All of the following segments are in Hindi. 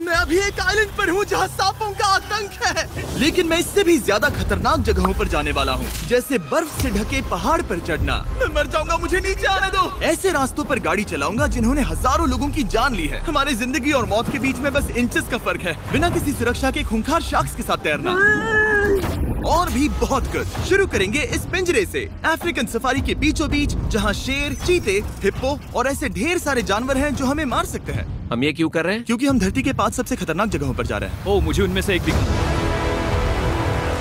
मैं अभी एक आइलैंड पर हूँ जहाँ सांपों का आतंक है, लेकिन मैं इससे भी ज्यादा खतरनाक जगहों पर जाने वाला हूँ, जैसे बर्फ से ढके पहाड़ पर चढ़ना। मैं मर जाऊंगा, मुझे नीचे आने दो। ऐसे रास्तों पर गाड़ी चलाऊंगा जिन्होंने हजारों लोगों की जान ली है। हमारी जिंदगी और मौत के बीच में बस इंचेस का फर्क है। बिना किसी सुरक्षा के खूंखार शार्क्स के साथ तैरना और भी बहुत कुछ। शुरू करेंगे इस पिंजरे से, अफ्रीकन सफारी के बीचों बीच, जहाँ शेर, चीते, हिप्पो और ऐसे ढेर सारे जानवर हैं जो हमें मार सकते हैं। हम ये क्यों कर रहे हैं? क्योंकि हम धरती के 5 सबसे खतरनाक जगहों पर जा रहे हैं। ओह, मुझे उनमें से एक दिखा।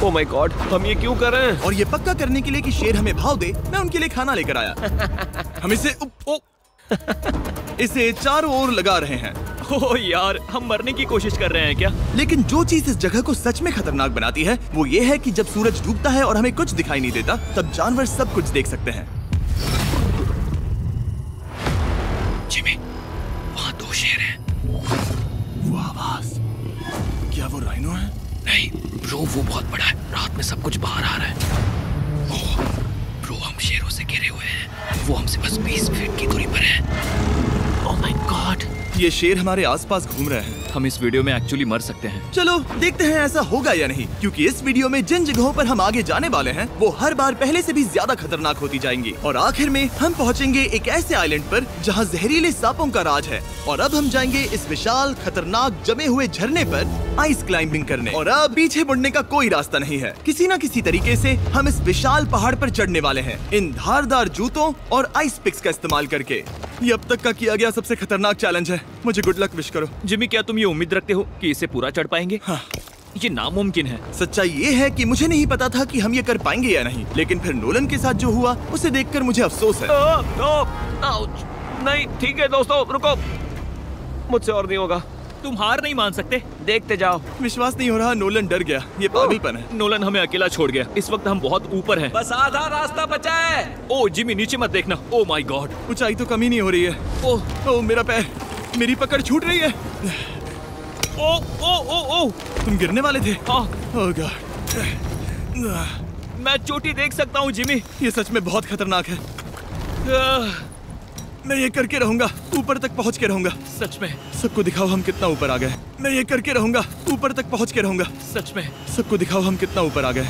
ओह माय गॉड, हम ये क्यों कर रहे हैं? और ये पक्का करने के लिए कि शेर हमें भाव दे, मैं उनके लिए खाना लेकर आया। हम इसे चारों ओर लगा रहे हैं। ओह यार, हम मरने की कोशिश कर रहे हैं क्या? लेकिन जो चीज इस जगह को सच में खतरनाक बनाती है वो ये है कि जब सूरज डूबता है और हमें कुछ दिखाई नहीं देता, तब जानवर सब कुछ देख सकते हैं। जिमी, वहाँ 2 शेर हैं। वो आवाज, क्या वो राइनो है? नहीं ब्रो, वो बहुत बड़ा है। रात में सब कुछ बाहर आ रहा है। ओह ब्रो, हम शेरों से घिरे हुए हैं। वो हमसे बस 20 फीट की दूरी पर है। ओह माय गॉड, ये शेर हमारे आसपास घूम रहे हैं। हम इस वीडियो में एक्चुअली मर सकते हैं। चलो देखते हैं ऐसा होगा या नहीं, क्योंकि इस वीडियो में जिन जगहों पर हम आगे जाने वाले हैं वो हर बार पहले से भी ज्यादा खतरनाक होती जाएंगी। और आखिर में हम पहुंचेंगे एक ऐसे आइलैंड पर जहां जहरीले सांपों का राज है। और अब हम जाएंगे इस विशाल, खतरनाक, जमे हुए झरने पर आइस क्लाइंबिंग करने। और अब पीछे मुड़ने का कोई रास्ता नहीं है। किसी न किसी तरीके से हम इस विशाल पहाड़ पर चढ़ने वाले हैं, इन धारदार जूतों और आइस पिक्स का इस्तेमाल करके। ये अब तक का किया गया सबसे खतरनाक चैलेंज है। मुझे गुड लक विश करो। जिमी, क्या तुम ये उम्मीद रखते हो कि इसे पूरा चढ़ पाएंगे? हाँ। ये नामुमकिन है। सच्चाई ये है कि मुझे नहीं पता था कि हम ये कर पाएंगे या नहीं, लेकिन फिर नोलन के साथ जो हुआ उसे देखकर मुझे अफसोस है। नहीं ठीक है दोस्तों, रुको, मुझसे और नहीं होगा। तुम हार नहीं मान सकते। देखते जाओ। विश्वास नहीं हो रहा, नोलन डर गया। ये पागलपन है। नोलन हमें अकेला छोड़ गया। इस वक्त हम बहुत ऊपर हैं। बस आधा रास्ता बचा है। ओह जिमी, नीचे मत देखना। ओह माय गॉड, ऊंचाई तो कमी नहीं हो रही है। ओह मेरा पैर, मेरी पकड़ छूट रही है। ओह ओह ओह ओह, तुम गिरने वाले थे। हाँ। ओह गॉड, मैं चोटी देख सकता हूँ जिमी। ये सच में बहुत खतरनाक है। मैं ये करके रहूंगा, ऊपर तक पहुंच के रहूंगा। सच में? सबको दिखाओ हम कितना ऊपर आ गए। मैं ये करके रहूंगा, ऊपर तक पहुंच के रहूंगा। सच में? सबको दिखाओ हम कितना ऊपर आ गए।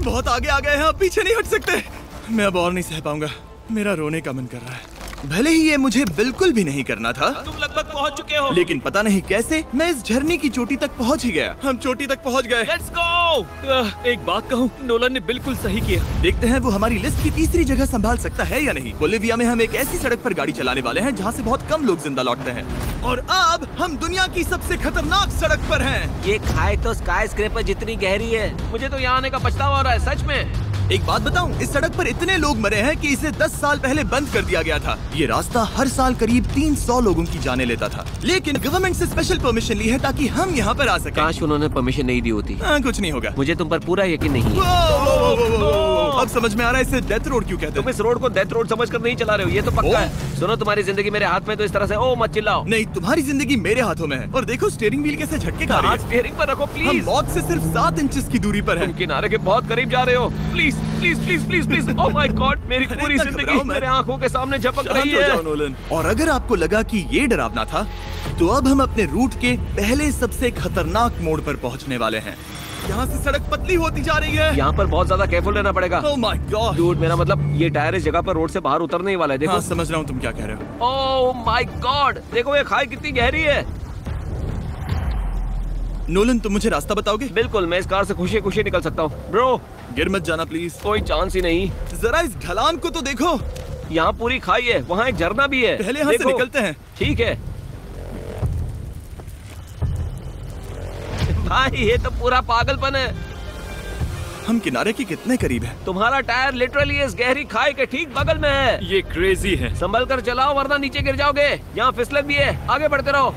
बहुत आगे आ गए हैं, अब पीछे नहीं हट सकते। मैं अब और नहीं सह पाऊंगा, मेरा रोने का मन कर रहा है। भले ही ये मुझे बिल्कुल भी नहीं करना था। तुम लगभग पहुंच चुके हो। लेकिन पता नहीं कैसे मैं इस झरने की चोटी तक पहुंच ही गया। हम चोटी तक पहुंच गए। Let's go. एक बात कहूँ, नोलन ने बिल्कुल सही किया। देखते हैं वो हमारी लिस्ट की तीसरी जगह संभाल सकता है या नहीं। बोलिविया में हम एक ऐसी सड़क पर गाड़ी चलाने वाले हैं जहाँ से बहुत कम लोग जिंदा लौटते हैं। और अब हम दुनिया की सबसे खतरनाक सड़क पर हैं। ये खाई तो स्काई स्क्रैपर जितनी गहरी है। मुझे तो यहाँ आने का पछतावा हो रहा है, सच में। एक बात बताऊं, इस सड़क पर इतने लोग मरे हैं कि इसे 10 साल पहले बंद कर दिया गया था। ये रास्ता हर साल करीब 300 लोगों की जाने लेता था, लेकिन गवर्नमेंट से स्पेशल परमिशन ली है ताकि हम यहाँ पर आ सकें। काश उन्होंने परमिशन नहीं दी होती। कुछ नहीं होगा। मुझे तुम पर पूरा यकीन नहीं है। अब समझ में आ रहा है इसे डेथ रोड क्यों कहते हैं। तुम इस रोड को डेथ रोड समझकर नहीं चला रहे हो, ये तो पक्का है। सुनो, तुम्हारी जिंदगी मेरे हाथ में, तो इस तरह से ओ मत चिल्लाओ। नहीं, तुम्हारी जिंदगी मेरे हाथों में है। और देखो स्टीयरिंग व्हील कैसे झटके खा रही है। स्टीयरिंग पर रखो प्लीज। हम मौत से सिर्फ 7 इंचेस की दूरी पर हैं। तुम किनारे के बहुत करीब जा रहे हो। Please please please please please. Oh my God, मेरी पूरी जिंदगी मेरे आंखों के सामने झपक रही है। और अगर आपको लगा कि ये डरावना था, तो अब हम अपने रूट के पहले सबसे खतरनाक मोड़ पर पहुंचने वाले हैं। यहाँ से सड़क पतली होती जा रही है। यहाँ पर बहुत ज्यादा केयरफुल रहना पड़ेगा। ओह माय गॉड डूड, मेरा मतलब ये टायर इस जगह पर रोड से बाहर उतरने ही वाला है। देखो। हाँ, समझ रहा हूँ तुम क्या कह रहे हो। ओह माय गॉड, देखो ये खाई कितनी गहरी है। नोलन, तुम मुझे रास्ता बताओगे? बिल्कुल, मैं इस कार से खुशी खुशी निकल सकता हूँ। ब्रो, गिर मत जाना प्लीज। कोई चांस ही नहीं। जरा इस ढलान को तो देखो। यहाँ पूरी खाई है, वहाँ एक झरना भी है। पहले यहाँ से निकलते हैं। ठीक है भाई, ये तो पूरा पागलपन है। हम किनारे के कितने करीब हैं? तुम्हारा टायर लिटरली इस गहरी खाई के ठीक बगल में है। ये क्रेजी है। संभल कर चलाओ वरना नीचे गिर जाओगे। यहाँ फिसलन भी है, आगे बढ़ते रहो।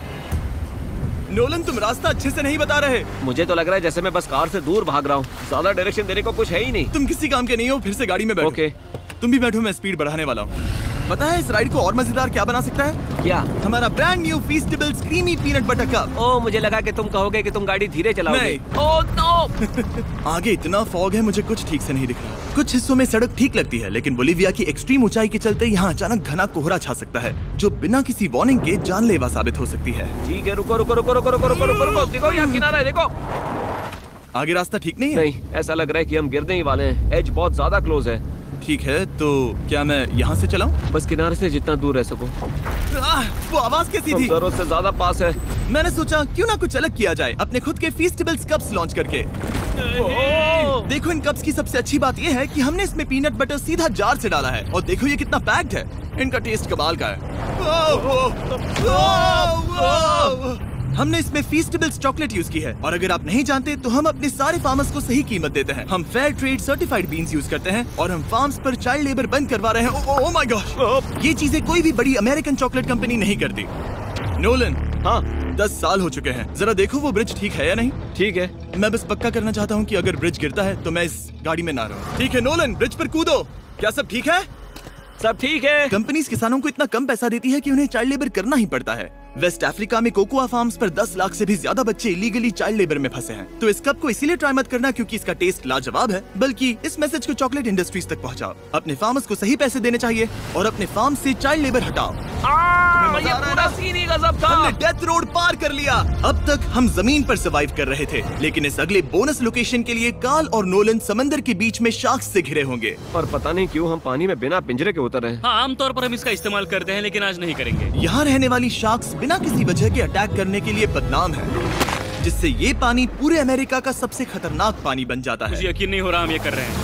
नोलन, तुम रास्ता अच्छे से नहीं बता रहे। मुझे तो लग रहा है जैसे मैं बस कार से दूर भाग रहा हूँ। ज्यादा डायरेक्शन देने को कुछ है ही नहीं। तुम किसी काम के नहीं हो, फिर से गाड़ी में बैठो। ओके। तुम भी बैठो, मैं स्पीड बढ़ाने वाला हूँ। पता है इस राइड को और मजेदार क्या बना सकता है? क्या? हमारा brand new Feastables creamy peanut butter cup. ओ, मुझे लगा कि तुम कहोगे कि तुम गाड़ी धीरे चलाओगे। नहीं। Oh no! आगे इतना फॉग है, मुझे कुछ ठीक से नहीं दिख रहा। कुछ हिस्सों में सड़क ठीक लगती है, लेकिन बोलीविया की एक्सट्रीम ऊंचाई के चलते यहाँ अचानक घना कोहरा छा सकता है, जो बिना किसी वार्निंग के जानलेवा साबित हो सकती है। ठीक है, रुको रुको रुको रुको रुको रुको रुको रुको, देखो यहाँ किनारा है, देखो। आगे रास्ता ठीक नहीं है? नहीं, ऐसा लग रहा है कि हम गिरने ही वाले हैं। एज बहुत ज्यादा क्लोज है। ठीक है, तो क्या मैं यहाँ से चलाऊं? बस किनारे से जितना दूर रह सको। वो आवाज कैसी थी? जरूरत से ज्यादा पास है। मैंने सोचा क्यों ना कुछ अलग किया जाए, अपने खुद के फीस्टेबल्स कप्स लॉन्च करके। देखो इन कप्स की सबसे अच्छी बात ये है कि हमने इसमें पीनट बटर सीधा जार से डाला है, और देखो ये कितना पैक्ड है। इनका टेस्ट कमाल का है। हमने इसमें फीस्टेबल्स चॉकलेट यूज की है, और अगर आप नहीं जानते तो हम अपने सारे फार्मर्स को सही कीमत देते हैं। हम fair trade certified beans use करते हैं, और हम फार्म्स पर चाइल्ड लेबर बंद करवा रहे हैं। ओह माय गॉड, ये चीजें कोई भी बड़ी अमेरिकन चॉकलेट कंपनी नहीं करती। नोलन, हाँ, 10 साल हो चुके हैं, जरा देखो वो ब्रिज ठीक है या नहीं। ठीक है। मैं बस पक्का करना चाहता हूँ कि अगर ब्रिज गिरता है तो मैं इस गाड़ी में ना रहूं। ठीक है नोलन, ब्रिज पर कूदो। क्या सब ठीक है? सब ठीक है। कंपनीज किसानों को इतना कम पैसा देती है कि उन्हें चाइल्ड लेबर करना ही पड़ता है। वेस्ट अफ्रीका में कोकोआ फार्म्स पर 10 लाख से भी ज्यादा बच्चे इलीगली चाइल्ड लेबर में फंसे हैं। तो इस कप को इसीलिए ट्राई मत करना क्योंकि इसका टेस्ट लाजवाब है, बल्कि इस मैसेज को चॉकलेट इंडस्ट्रीज तक पहुंचाओ। अपने फार्मर्स को सही पैसे देने चाहिए और अपने फार्म से चाइल्ड लेबर हटाओ। ये पूरा सीन ही गजब था। हमने डेथ रोड पार कर लिया। अब तक हम जमीन पर सर्वाइव कर रहे थे, लेकिन इस अगले बोनस लोकेशन के लिए कार्ल और नोलन समंदर के बीच में शार्क्स से घिरे होंगे। और पता नहीं क्यों हम पानी में बिना पिंजरे के उतर रहे हैं। हाँ, आमतौर पर हम इसका इस्तेमाल करते हैं, लेकिन आज नहीं करेंगे। यहाँ रहने वाली शार्क्स बिना किसी वजह के अटैक करने के लिए बदनाम है, जिससे ये पानी पूरे अमेरिका का सबसे खतरनाक पानी बन जाता है। मुझे यकीन नहीं हो रहा हम ये कर रहे हैं।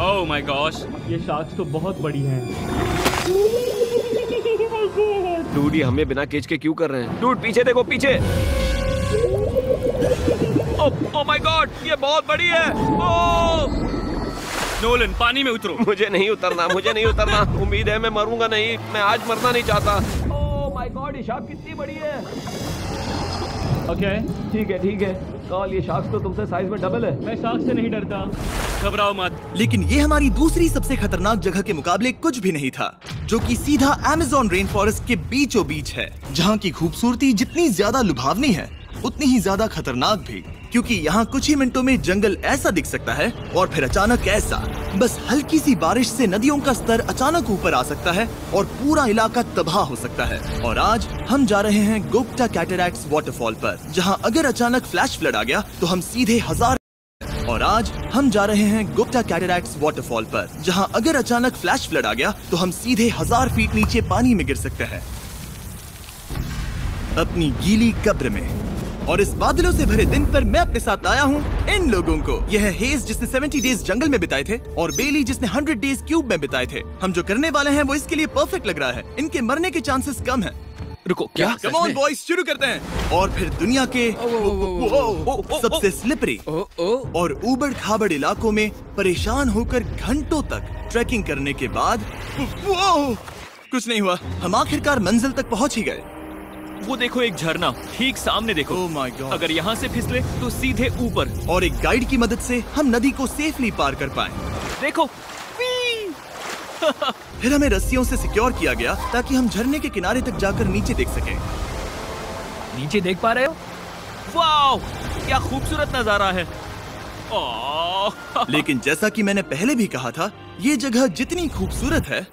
ओह माय गॉश, ये शार्क्स तो बहुत बड़ी हैं। डूड, ये हमें बिना केज के क्यों कर रहे हैं? डूड, पीछे देखो, पीछे। ओह माय गॉड, ये बहुत बड़ी है। ओह नोलन, पानी में उतरो। मुझे नहीं उतरना, मुझे नहीं उतरना। उम्मीद है मैं मरूंगा नहीं। मैं आज मरना नहीं चाहता। ओह माय गॉड, ये शार्क कितनी बड़ी है। ओके, ठीक है, ठीक है। कार्ल, ये शार्क तो तुमसे साइज में डबल है। मैं शार्क से नहीं डरता, घबराओ मत। लेकिन ये हमारी दूसरी सबसे खतरनाक जगह के मुकाबले कुछ भी नहीं था, जो कि सीधा अमेज़न रेन फॉरेस्ट के बीचों बीच है, जहाँ की खूबसूरती जितनी ज्यादा लुभावनी है उतनी ही ज्यादा खतरनाक भी, क्योंकि यहाँ कुछ ही मिनटों में जंगल ऐसा दिख सकता है और फिर अचानक ऐसा। बस हल्की सी बारिश से नदियों का स्तर अचानक ऊपर आ सकता है और पूरा इलाका तबाह हो सकता है। और आज हम जा रहे हैं गोप्टा कैटरैक्ट्स वाटरफॉल पर, जहाँ अगर अचानक फ्लैश फ्लड आ गया तो हम सीधे और आज हम जा रहे हैं गुप्ता कैटरैक्ट्स वाटरफॉल पर, जहां अगर अचानक फ्लैश फ्लड आ गया तो हम सीधे 1000 फीट नीचे पानी में गिर सकते हैं, अपनी गीली कब्र में। और इस बादलों से भरे दिन पर मैं अपने साथ लाया हूँ इन लोगों को। यह है हेज जिसने 70 डेज जंगल में बिताए थे, और बेली जिसने 100 डेज क्यूब में बिताए थे। हम जो करने वाले हैं वो इसके लिए परफेक्ट लग रहा है। इनके मरने के चांसेस कम हैं। रुको, क्या? कम ऑन बॉयज, शुरू करते हैं। और फिर दुनिया के सबसे स्लिपरी और ऊबड़ खाबड़ इलाकों में परेशान होकर घंटों तक ट्रैकिंग करने के बाद कुछ नहीं हुआ, हम आखिरकार मंजिल तक पहुंच ही गए। वो देखो, एक झरना ठीक सामने देखो। Oh my God. अगर यहाँ से फिसले तो सीधे ऊपर। और एक गाइड की मदद से हम नदी को सेफली पार कर पाए। देखो। फिर हमें रस्सियों से सिक्योर किया गया ताकि हम झरने के किनारे तक जाकर नीचे देख सकें। नीचे देख पा रहे हो? वाओ, क्या खूबसूरत नजारा है। लेकिन जैसा कि मैंने पहले भी कहा था, ये जगह जितनी खूबसूरत है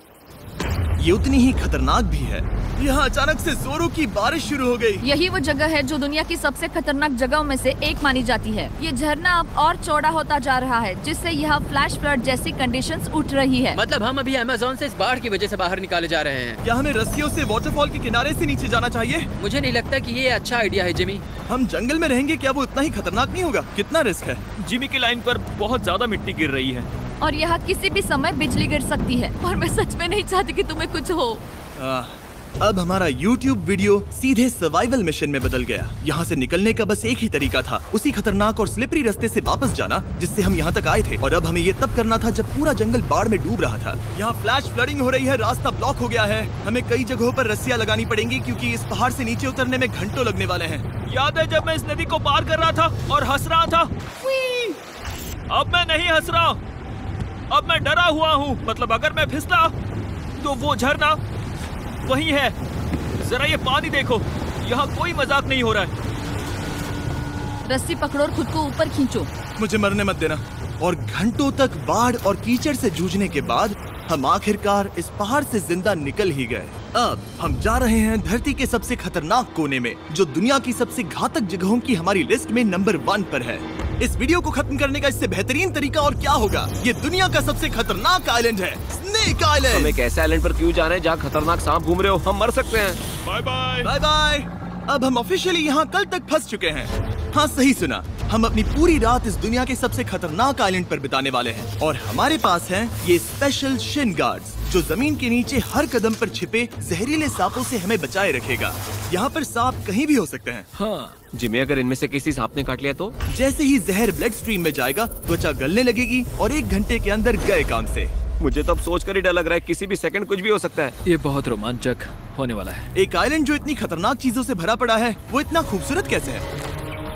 ये उतनी ही खतरनाक भी है। यहाँ अचानक से जोरों की बारिश शुरू हो गई। यही वो जगह है जो दुनिया की सबसे खतरनाक जगहों में से एक मानी जाती है। ये झरना अब और चौड़ा होता जा रहा है, जिससे यहाँ फ्लैश फ्लड जैसी कंडीशंस उठ रही है। मतलब हम अभी अमेज़न से इस बाढ़ की वजह से बाहर निकाले जा रहे हैं। क्या हमें रस्सियों से वाटरफॉल के किनारे से नीचे जाना चाहिए? मुझे नहीं लगता कि ये अच्छा आइडिया है जिमी। हम जंगल में रहेंगे, क्या वो इतना ही खतरनाक नहीं होगा? कितना रिस्क है? जिमी की लाइन पर बहुत ज्यादा मिट्टी गिर रही है और यहाँ किसी भी समय बिजली गिर सकती है, और मैं सच में नहीं चाहती कि तुम्हें कुछ हो। अब हमारा YouTube वीडियो सीधे सर्वाइवल मिशन में बदल गया। यहाँ से निकलने का बस एक ही तरीका था, उसी खतरनाक और स्लिपरी रास्ते से वापस जाना जिससे हम यहाँ तक आए थे। और अब हमें ये तब करना था जब पूरा जंगल बाढ़ में डूब रहा था। यहाँ फ्लैश फ्लडिंग हो रही है, रास्ता ब्लॉक हो गया है। हमें कई जगहों पर रस्सियाँ लगानी पड़ेंगी क्योंकि इस पहाड़ से नीचे उतरने में घंटों लगने वाले हैं। याद है जब मैं इस नदी को पार कर रहा था और हंस रहा था? अब मैं नहीं हंस रहा, अब मैं डरा हुआ हूँ। मतलब अगर मैं फिसला तो वो झरना वही है। जरा ये पानी देखो, यहाँ कोई मजाक नहीं हो रहा है। रस्सी पकड़ो और खुद को ऊपर खींचो। मुझे मरने मत देना। और घंटों तक बाढ़ और कीचड़ से जूझने के बाद हम आखिरकार इस पहाड़ से जिंदा निकल ही गए। अब हम जा रहे हैं धरती के सबसे खतरनाक कोने में, जो दुनिया की सबसे घातक जगहों की हमारी लिस्ट में नंबर 1 पर है। इस वीडियो को खत्म करने का इससे बेहतरीन तरीका और क्या होगा। ये दुनिया का सबसे खतरनाक आइलैंड है, स्नेक आइलैंड। हम एक ऐसे आइलैंड पर क्यों जा रहे हैं जहाँ खतरनाक सांप घूम रहे हो? हम मर सकते हैं। Bye bye. Bye bye. अब हम ऑफिशियली यहाँ कल तक फंस चुके हैं। हाँ, सही सुना। हम अपनी पूरी रात इस दुनिया के सबसे खतरनाक आइलैंड पर बिताने वाले हैं और हमारे पास हैं ये स्पेशल शिन गार्ड्स, जो जमीन के नीचे हर कदम पर छिपे जहरीले सांपों से हमें बचाए रखेगा। यहाँ पर सांप कहीं भी हो सकते हैं। हाँ जिमी, अगर इनमें से किसी सांप ने काट लिया तो? जैसे ही जहर ब्लड स्ट्रीम में जाएगा, त्वचा गलने लगेगी और 1 घंटे के अंदर गए काम से। मुझे तो अब सोचकर ही डर लग रहा है, किसी भी सेकंड कुछ भी हो सकता है। ये बहुत रोमांचक होने वाला है। एक आइलैंड जो इतनी खतरनाक चीजों से भरा पड़ा है, वो इतना खूबसूरत कैसे है?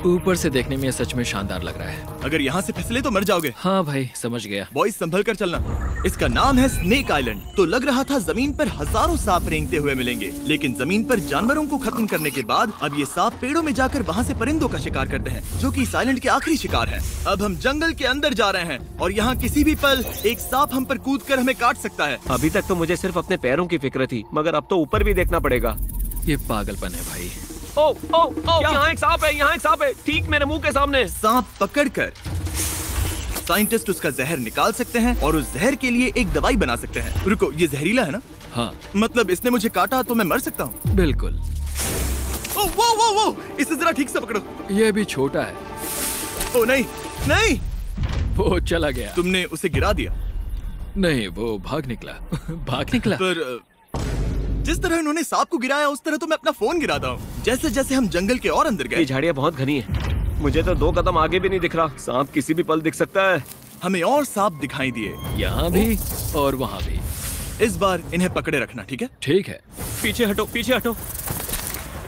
ऊपर से देखने में ये सच में शानदार लग रहा है। अगर यहाँ से फिसले तो मर जाओगे। हाँ भाई, समझ गया। बॉयज, संभल कर चलना। इसका नाम है स्नेक आइलैंड। तो लग रहा था जमीन पर हजारों सांप रेंगते हुए मिलेंगे, लेकिन जमीन पर जानवरों को खत्म करने के बाद अब ये सांप पेड़ों में जाकर वहाँ से परिंदों का शिकार करते हैं, जो कि इस आइलैंड के आखिरी शिकार हैं। अब हम जंगल के अंदर जा रहे हैं और यहाँ किसी भी पल एक सांप हम पर कूदकर हमें काट सकता है। अभी तक तो मुझे सिर्फ अपने पैरों की फिक्र थी, मगर अब तो ऊपर भी देखना पड़ेगा। ये पागलपन है भाई। ओ ओ ओ, यहाँ एक सांप है, यहाँ एक सांप है, ठीक मेरे मुंह के सामने। सांप पकड़कर साइंटिस्ट उसका जहर निकाल सकते हैं और उस जहर के लिए एक दवाई बना सकते हैं। रुको, ये जहरीला है ना? हाँ मतलब इसने मुझे काटा तो मैं मर सकता हूँ? बिल्कुल। ओ वो वो वो, इसे जरा ठीक से पकड़ो। ये भी छोटा है। ओ नहीं नहीं, वो चला गया। तुमने उसे गिरा दिया। नहीं, वो भाग निकला। भाग निकला। पर जिस तरह इन्होंने सांप को गिराया, उस तरह तो मैं अपना फोन गिराता हूँ। जैसे जैसे हम जंगल के और अंदर ये गए, झाड़ियाँ बहुत घनी है, मुझे तो 2 कदम आगे भी नहीं दिख रहा। सांप किसी भी पल दिख सकता है। हमें और सांप दिखाई दिए। यहाँ भी और वहाँ भी। इस बार इन्हें पकड़े रखना, ठीक है? ठीक है। पीछे हटो, पीछे हटो।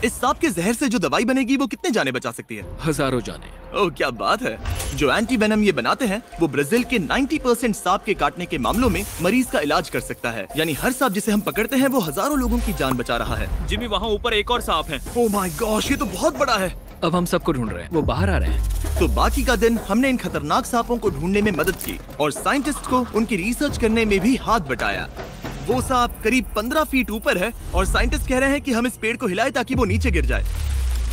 इस सांप के जहर से जो दवाई बनेगी वो कितने जाने बचा सकती है? हजारों जाने। ओह, क्या बात है। जो एंटी वेनम ये बनाते हैं, वो ब्राजील के 90% सांप के काटने के मामलों में मरीज का इलाज कर सकता है। यानी हर सांप जिसे हम पकड़ते हैं वो हजारों लोगों की जान बचा रहा है। जिमी, वहाँ ऊपर एक और सांप है। ओह माय गॉश, ये तो बहुत बड़ा है। अब हम सबको ढूंढ रहे हैं, वो बाहर आ रहे हैं। तो बाकी का दिन हमने इन खतरनाक सांपों को ढूंढने में मदद की और साइंटिस्ट को उनकी रिसर्च करने में भी हाथ बटाया। वो सांप करीब 15 फीट ऊपर है और साइंटिस्ट कह रहे हैं कि हम इस पेड़ को हिलाएं ताकि वो नीचे गिर जाए।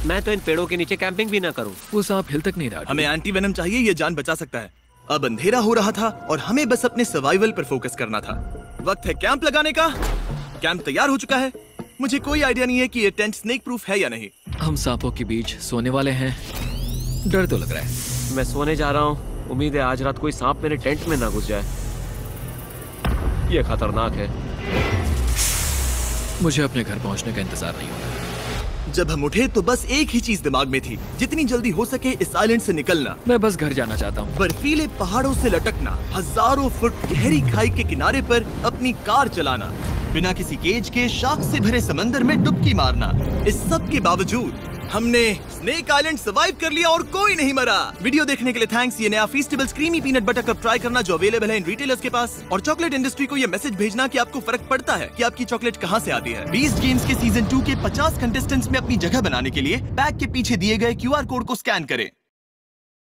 मैं तो इन पेड़ों के नीचे कैंपिंग भी ना करूं। वो सांप हिल तक नहीं रहा। हमें एंटी वेनम चाहिए, ये जान बचा सकता है। अब अंधेरा हो रहा था और हमें बस अपने सर्वाइवल पर फोकस करना था। वक्त है कैंप लगाने का। कैंप तैयार हो चुका है। मुझे कोई आइडिया नहीं है कि ये टेंट स्नेक प्रूफ है या नहीं। हम सांपों के बीच सोने वाले हैं। डर तो लग रहा है। मैं सोने जा रहा हूँ। उम्मीद है आज रात कोई सांप मेरे टेंट में ना घुस जाए। ये खतरनाक है। मुझे अपने घर पहुंचने का इंतजार नहीं हो रहा। जब हम उठे तो बस एक ही चीज दिमाग में थी, जितनी जल्दी हो सके इस आइलैंड से निकलना। मैं बस घर जाना चाहता हूँ। बर्फीले पहाड़ों से लटकना, हजारों फुट गहरी खाई के किनारे पर अपनी कार चलाना, बिना किसी केज के शाख से भरे समंदर में डुबकी मारना। इस सब के बावजूद हमने स्नेक आइलैंड सर्वाइव कर लिया और कोई नहीं मरा। वीडियो देखने के लिए थैंक्स। ये नया Feastables creamy peanut butter cup try करना जो अवेलेबल है इन रिटेलर्स के पास, और चॉकलेट इंडस्ट्री को ये मैसेज भेजना कि आपको फर्क पड़ता है कि आपकी चॉकलेट कहाँ से आती है। बीस्ट गेम्स के सीजन 2 के 50 कंटेस्टेंट्स में अपनी जगह बनाने के लिए पैक के पीछे दिए गए QR कोड को स्कैन करें।